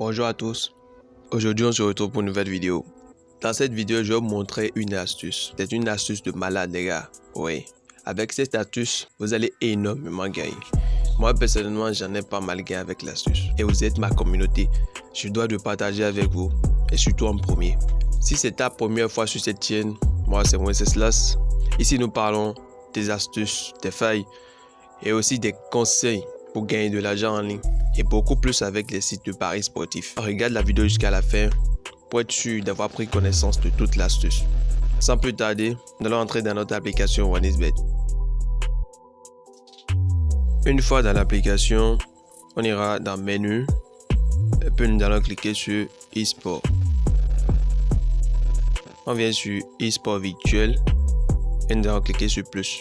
Bonjour à tous, aujourd'hui on se retrouve pour une nouvelle vidéo. Dans cette vidéo, je vais vous montrer une astuce. C'est une astuce de malade les gars, oui. Avec cette astuce, vous allez énormément gagner. Moi personnellement, j'en ai pas mal gagné avec l'astuce. Et vous êtes ma communauté, je dois le partager avec vous. Et surtout en premier. Si c'est ta première fois sur cette chaîne, moi c'est Wenceslas. Ici nous parlons des astuces, des failles et aussi des conseils pour gagner de l'argent en ligne et beaucoup plus avec les sites de paris sportifs. Regarde la vidéo jusqu'à la fin pour être sûr d'avoir pris connaissance de toute l'astuce. Sans plus tarder, nous allons entrer dans notre application OneXBet. Une fois dans l'application, on ira dans menu et puis nous allons cliquer sur eSport. On vient sur eSport virtuel et nous allons cliquer sur plus.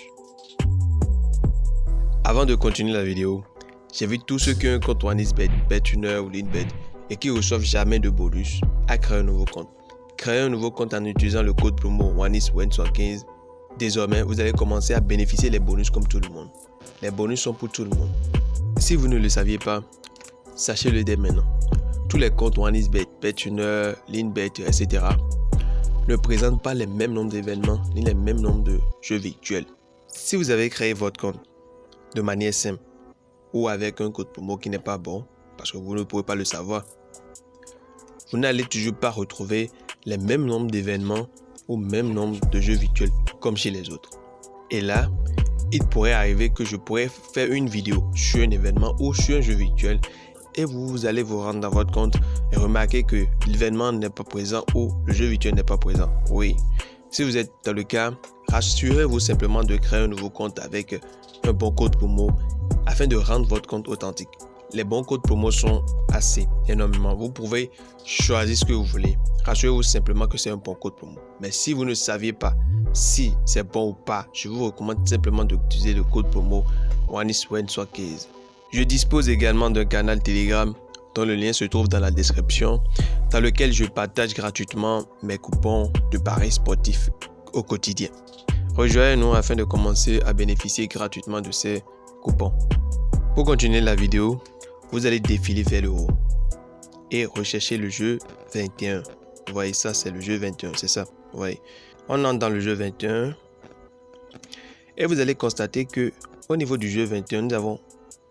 Avant de continuer la vidéo, j'invite tous ceux qui ont un compte OneXBet, BetWinner ou LeanBet et qui ne reçoivent jamais de bonus à créer un nouveau compte. Créer un nouveau compte en utilisant le code promo OneXWen75. Désormais, vous allez commencer à bénéficier des bonus comme tout le monde. Les bonus sont pour tout le monde. Si vous ne le saviez pas, sachez-le dès maintenant. Tous les comptes OneXBet, BetWinner, LeanBet, etc. ne présentent pas les mêmes nombres d'événements ni les mêmes nombres de jeux virtuels. Si vous avez créé votre compte de manière simple ou avec un code promo qui n'est pas bon, parce que vous ne pouvez pas le savoir, vous n'allez toujours pas retrouver les mêmes nombres d'événements ou même nombre de jeux virtuels comme chez les autres. Et là, il pourrait arriver que je pourrais faire une vidéo sur un événement ou sur un jeu virtuel et vous allez vous rendre dans votre compte et remarquer que l'événement n'est pas présent ou le jeu virtuel n'est pas présent. Oui, si vous êtes dans le cas, rassurez-vous simplement de créer un nouveau compte avec un bon code promo afin de rendre votre compte authentique. Les bons codes promo sont assez énormément. Vous pouvez choisir ce que vous voulez. Rassurez-vous simplement que c'est un bon code promo. Mais si vous ne saviez pas si c'est bon ou pas, je vous recommande simplement d'utiliser le code promo OneXWen75. Je dispose également d'un canal Telegram dont le lien se trouve dans la description, dans lequel je partage gratuitement mes coupons de paris sportifs au quotidien. Rejoignez-nous afin de commencer à bénéficier gratuitement de ces coupons. Pour continuer la vidéo, vous allez défiler vers le haut et rechercher le jeu 21. Vous voyez ça, c'est le jeu 21, c'est ça. Vous voyez. On entre dans le jeu 21 et vous allez constater que au niveau du jeu 21, nous avons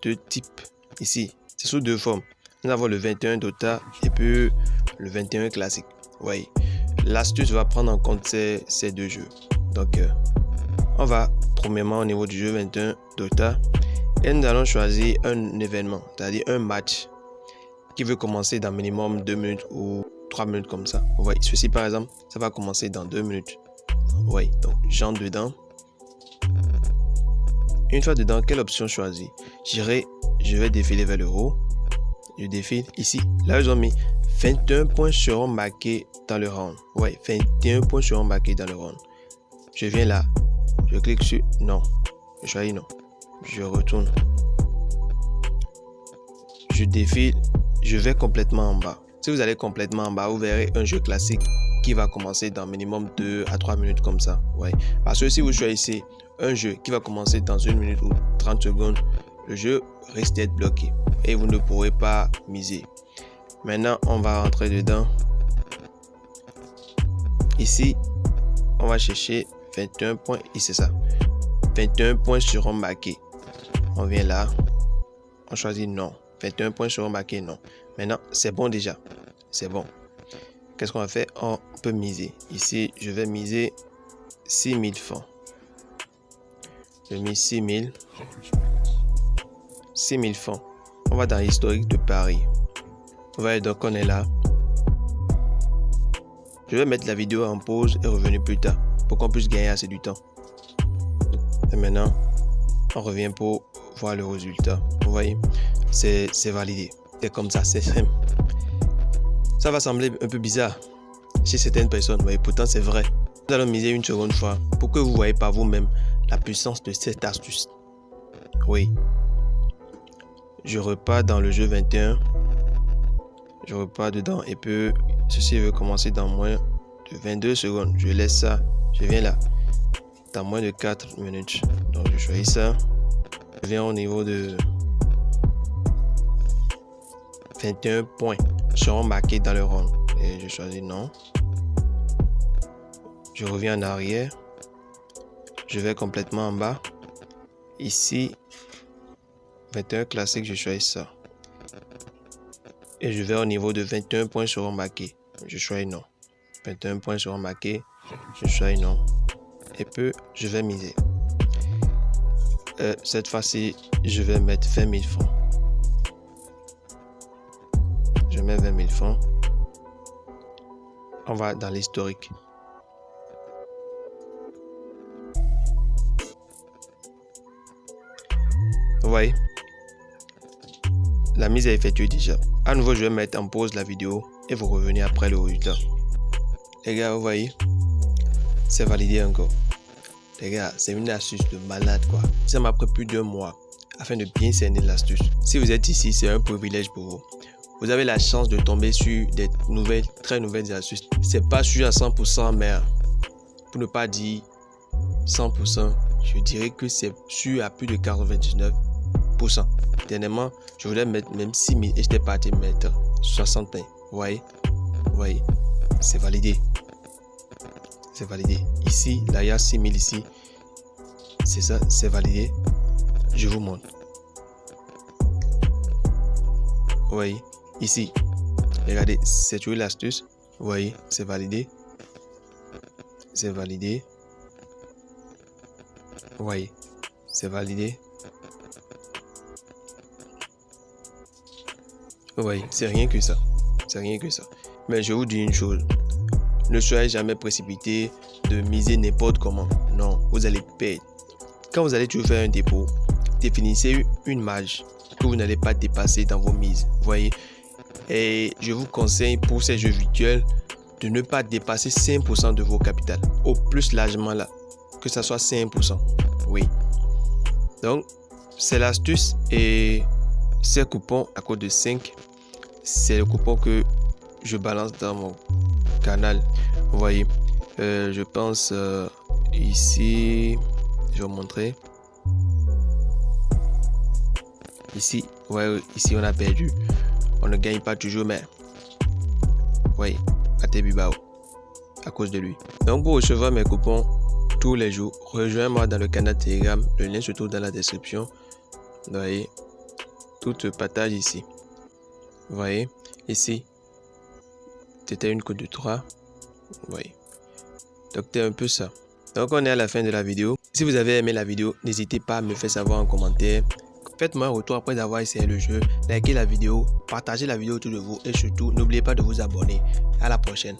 deux types ici. C'est sous deux formes. Nous avons le 21 Dota et puis le 21 classique. Vous voyez. L'astuce va prendre en compte ces deux jeux. Donc, on va premièrement au niveau du jeu 21 Dota et nous allons choisir un événement, c'est-à-dire un match qui veut commencer dans minimum 2 minutes ou 3 minutes comme ça. Vous voyez, ceci par exemple, ça va commencer dans 2 minutes. Vous voyez, donc j'entre dedans. Une fois dedans, quelle option choisir? Je vais défiler vers le haut. Je défile ici. Là, ils ont mis 21 points seront marqués dans le round. Oui, 21 points seront marqués dans le round. Je viens là. Je clique sur non. Je choisis non. Je retourne. Je défile. Je vais complètement en bas. Si vous allez complètement en bas, vous verrez un jeu classique qui va commencer dans minimum 2 à 3 minutes comme ça. Ouais. Parce que si vous choisissez un jeu qui va commencer dans 1 minute ou 30 secondes, le jeu risque d'être bloqué et vous ne pourrez pas miser. Maintenant, on va rentrer dedans. Ici, on va chercher 21 points. Ici, c'est ça. 21 points seront marqués. On vient là. On choisit non. 21 points seront marqués non. Maintenant, c'est bon déjà. C'est bon. Qu'est-ce qu'on va faire? On peut miser. Ici, je vais miser 6000 francs. Je mise 6000. 6000 francs. On va dans l'historique de Paris. Vous voyez, donc on est là. Je vais mettre la vidéo en pause et revenir plus tard pour qu'on puisse gagner assez du temps. Et maintenant, on revient pour voir le résultat. Vous voyez, c'est validé. C'est comme ça, c'est simple. Ça va sembler un peu bizarre chez certaines personnes, mais pourtant c'est vrai. Nous allons miser une seconde fois pour que vous voyez par vous-même la puissance de cette astuce. Oui. Je repars dans le jeu 21. Je repars dedans et puis ceci veut commencer dans moins de 22 secondes. Je laisse ça. Je viens là. Dans moins de 4 minutes. Donc je choisis ça. Je viens au niveau de 21 points. seront marqués dans le rond. Et je choisis non. Je reviens en arrière. Je vais complètement en bas. Ici, 21 classique, je choisis ça. Et je vais au niveau de 21 points seront marqués. Je choisis non. 21 points seront marqués. Je choisis non. Et puis, je vais miser. Cette fois-ci, je vais mettre 20 000 francs. Je mets 20 000 francs. On va dans l'historique. Vous voyez, la mise est effectuée déjà. À nouveau, je vais mettre en pause la vidéo et vous revenez après le résultat. Les gars, vous voyez, c'est validé encore. Les gars, c'est une astuce de malade quoi. Ça m'a pris plus d'1 mois afin de bien cerner l'astuce. Si vous êtes ici, c'est un privilège pour vous. Vous avez la chance de tomber sur des nouvelles, très nouvelles astuces. C'est pas sûr à 100%, mais pour ne pas dire 100%, je dirais que c'est sûr à plus de 99%. Dernièrement, je voulais mettre même 6 000 et j'étais parti mettre 60 000. Vous voyez, c'est validé. C'est validé. Ici, là, il y a 6 000 ici. C'est ça, c'est validé. Je vous montre. Vous voyez, ici, regardez, c'est toujours l'astuce. Vous voyez, c'est validé. C'est validé. Vous voyez, c'est validé. Vous voyez, c'est rien que ça. C'est rien que ça. Mais je vous dis une chose. Ne soyez jamais précipité de miser n'importe comment. Non, vous allez perdre. Quand vous allez toujours faire un dépôt, définissez une marge que vous n'allez pas dépasser dans vos mises. Vous voyez. Et je vous conseille pour ces jeux virtuels de ne pas dépasser 5% de vos capitales. Au plus largement là. Que ça soit 5%. Oui. Donc, c'est l'astuce et ces coupons à code de 5, c'est le coupon que je balance dans mon canal. Vous voyez, je pense ici, je vais vous montrer. Ici, ouais, ici on a perdu. On ne gagne pas toujours, mais oui, à Tebibao, à cause de lui. Donc pour recevoir mes coupons tous les jours, rejoins-moi dans le canal Telegram. Le lien se trouve dans la description. Vous voyez, tout se partage ici. Vous voyez, ici, c'était une cote de 3. Vous voyez. Donc c'est un peu ça. Donc on est à la fin de la vidéo. Si vous avez aimé la vidéo, n'hésitez pas à me faire savoir en commentaire. Faites-moi un retour après avoir essayé le jeu. Likez la vidéo, partagez la vidéo autour de vous et surtout n'oubliez pas de vous abonner. À la prochaine.